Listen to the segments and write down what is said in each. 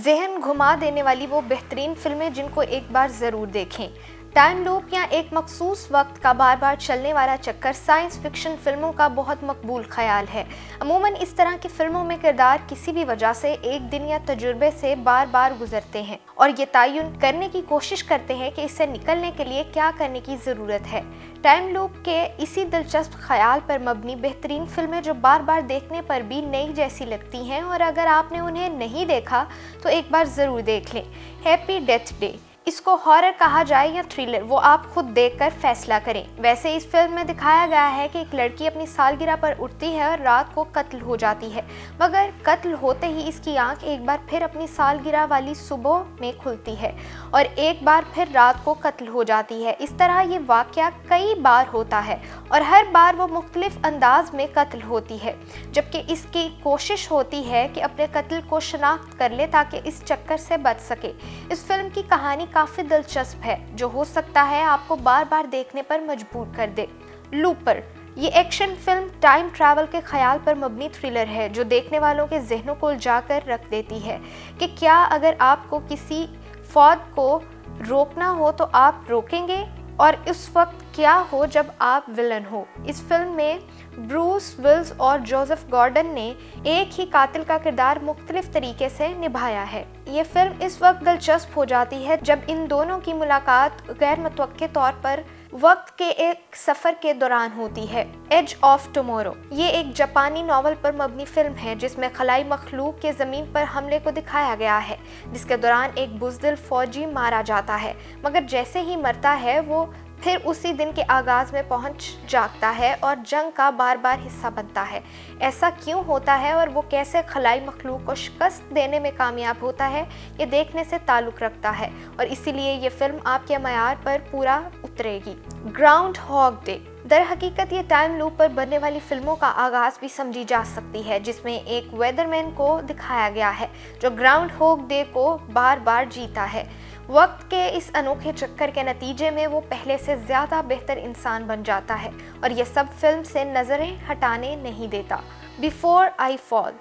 ज़हन घुमा देने वाली वो बेहतरीन फिल्में जिनको एक बार ज़रूर देखें। टाइम लूप या एक मखसूस वक्त का बार बार चलने वाला चक्कर साइंस फिक्शन फिल्मों का बहुत मकबूल ख्याल है। अमूमन इस तरह की फिल्मों में किरदार किसी भी वजह से एक दिन या तजुर्बे से बार बार गुजरते हैं और ये तयन करने की कोशिश करते हैं कि इससे निकलने के लिए क्या करने की ज़रूरत है। टाइम लूप के इसी दिलचस्प ख्याल पर मबनी बेहतरीन फिल्में जो बार बार देखने पर भी नई जैसी लगती हैं, और अगर आपने उन्हें नहीं देखा तो एक बार ज़रूर देख लें। हैप्पी डेथ डे, इसको हॉरर कहा जाए या थ्रिलर, वो आप खुद देखकर फैसला करें। वैसे इस फिल्म में दिखाया गया है कि एक लड़की अपनी सालगिरह पर उठती है और रात को कत्ल हो जाती है, मगर कत्ल होते ही इसकी आंख एक बार फिर अपनी सालगिरह वाली सुबह में खुलती है और एक बार फिर रात को कत्ल हो जाती है। इस तरह ये वाकया कई बार होता है और हर बार वो मुख्तलिफ अंदाज में कत्ल होती है, जबकि इसकी कोशिश होती है कि अपने कत्ल को शनाख्त कर ले ताकि इस चक्कर से बच सके। इस फिल्म की कहानी काफ़ी दिलचस्प है जो हो सकता है आपको बार बार देखने पर मजबूर कर दे। लूपर, ये एक्शन फिल्म टाइम ट्रैवल के ख्याल पर मबनी थ्रिलर है जो देखने वालों के जहनों को उलझाकर रख देती है कि क्या अगर आपको किसी फौज को रोकना हो तो आप रोकेंगे, और इस वक्त क्या हो जब आप विलन हो। इस फिल्म में ब्रूस विल्स और जोसेफ गॉर्डन ने एक ही कातिल का किरदार मुख्तलिफ तरीके से निभाया है। ये फिल्म इस वक्त दिलचस्प हो जाती है जब इन दोनों की मुलाकात गैर मुतवक्के तौर पर वक्त के एक सफ़र के दौरान होती है। एज ऑफ टुमारो, ये एक जापानी नावल पर मबनी फिल्म है जिसमें खलाई मखलूक के ज़मीन पर हमले को दिखाया गया है, जिसके दौरान एक बुज़दिल फौजी मारा जाता है, मगर जैसे ही मरता है वो फिर उसी दिन के आगाज़ में पहुंच जाता है और जंग का बार बार हिस्सा बनता है। ऐसा क्यों होता है और वो कैसे खलाई मखलूक को शिकस्त देने में कामयाब होता है, ये देखने से ताल्लुक़ रखता है और इसीलिए ये फिल्म आपके मयार पर पूरा उतरेगी। ग्राउंड हॉग डे, दर हकीकत ये टाइम लूप पर बनने वाली फिल्मों का आगाज़ भी समझी जा सकती है, जिसमें एक वेदरमैन को दिखाया गया है जो ग्राउंड हॉग डे को बार बार जीता है। वक्त के इस अनोखे चक्कर के नतीजे में वो पहले से ज़्यादा बेहतर इंसान बन जाता है और ये सब फिल्म से नज़रें हटाने नहीं देता। बिफोर आई फॉल,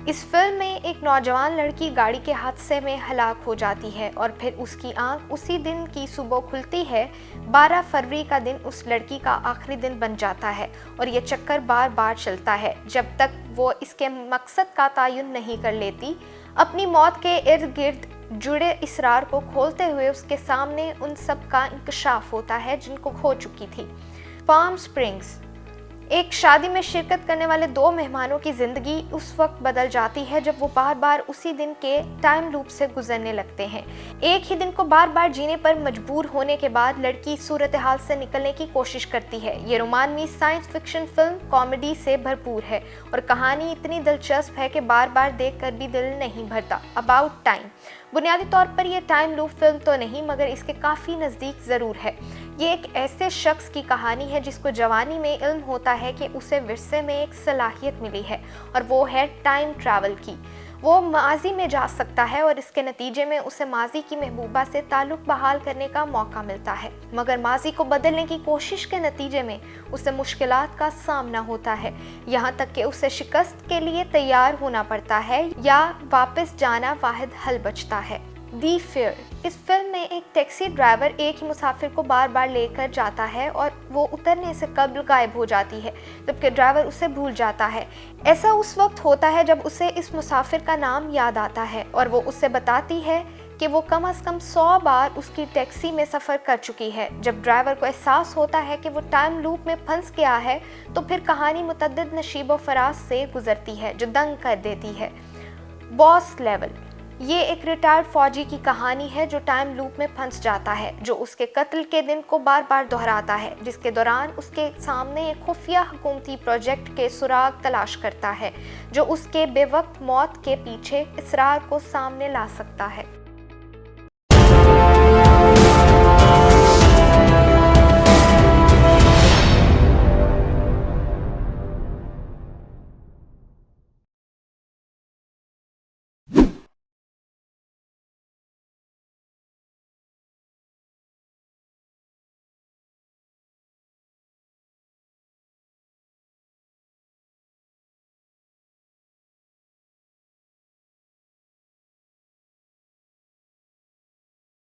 इस फिल्म में एक नौजवान लड़की गाड़ी के हादसे में हलाक हो जाती है और फिर उसकी आंख उसी दिन की सुबह खुलती है। 12 फरवरी का दिन उस लड़की का आखिरी दिन बन जाता है और ये चक्कर बार बार चलता है जब तक वो इसके मकसद का तयन नहीं कर लेती। अपनी मौत के इर्द गिर्द जुड़े इसरार को खोलते हुए उसके सामने उन सब का इंकशाफ होता है जिनको खो चुकी थी। पाम स्प्रिंग्स, एक शादी में शिरकत करने वाले दो मेहमानों की ज़िंदगी उस वक्त बदल जाती है जब वो बार बार उसी दिन के टाइम लूप से गुजरने लगते हैं। एक ही दिन को बार बार जीने पर मजबूर होने के बाद लड़की सूरत हाल से निकलने की कोशिश करती है। ये रोमांवी साइंस फिक्शन फिल्म कॉमेडी से भरपूर है और कहानी इतनी दिलचस्प है कि बार बार देख कर भी दिल नहीं भरता। अबाउट टाइम, बुनियादी तौर पर यह टाइम लूप फिल्म तो नहीं मगर इसके काफ़ी नज़दीक ज़रूर है। ये एक ऐसे शख्स की कहानी है जिसको जवानी में इल्म होता है कि उसे विरसे में एक सलाहियत मिली है और वो है टाइम ट्रैवल की। वो माजी में जा सकता है और इसके नतीजे में उसे माजी की महबूबा से ताल्लुक़ बहाल करने का मौका मिलता है, मगर माजी को बदलने की कोशिश के नतीजे में उसे मुश्किलात का सामना होता है, यहाँ तक कि उसे शिकस्त के लिए तैयार होना पड़ता है या वापस जाना वाहिद हल बचता है। दी फेयर, इस फिल्म में एक टैक्सी ड्राइवर एक ही मुसाफिर को बार बार लेकर जाता है और वो उतरने से कब्ल गायब हो जाती है जबकि ड्राइवर उसे भूल जाता है। ऐसा उस वक्त होता है जब उसे इस मुसाफिर का नाम याद आता है और वो उससे बताती है कि वो कम से कम 100 बार उसकी टैक्सी में सफ़र कर चुकी है। जब ड्राइवर को एहसास होता है कि वो टाइम लूप में फंस गया है तो फिर कहानी मुतअद्दिद नशीब व फराज से गुजरती है जो दंग कर देती है। बॉस लेवल, ये एक रिटायर्ड फौजी की कहानी है जो टाइम लूप में फंस जाता है, जो उसके कत्ल के दिन को बार बार दोहराता है, जिसके दौरान उसके सामने एक खुफिया हुकूमती प्रोजेक्ट के सुराग तलाश करता है जो उसके बेवक्त मौत के पीछे इसरार को सामने ला सकता है।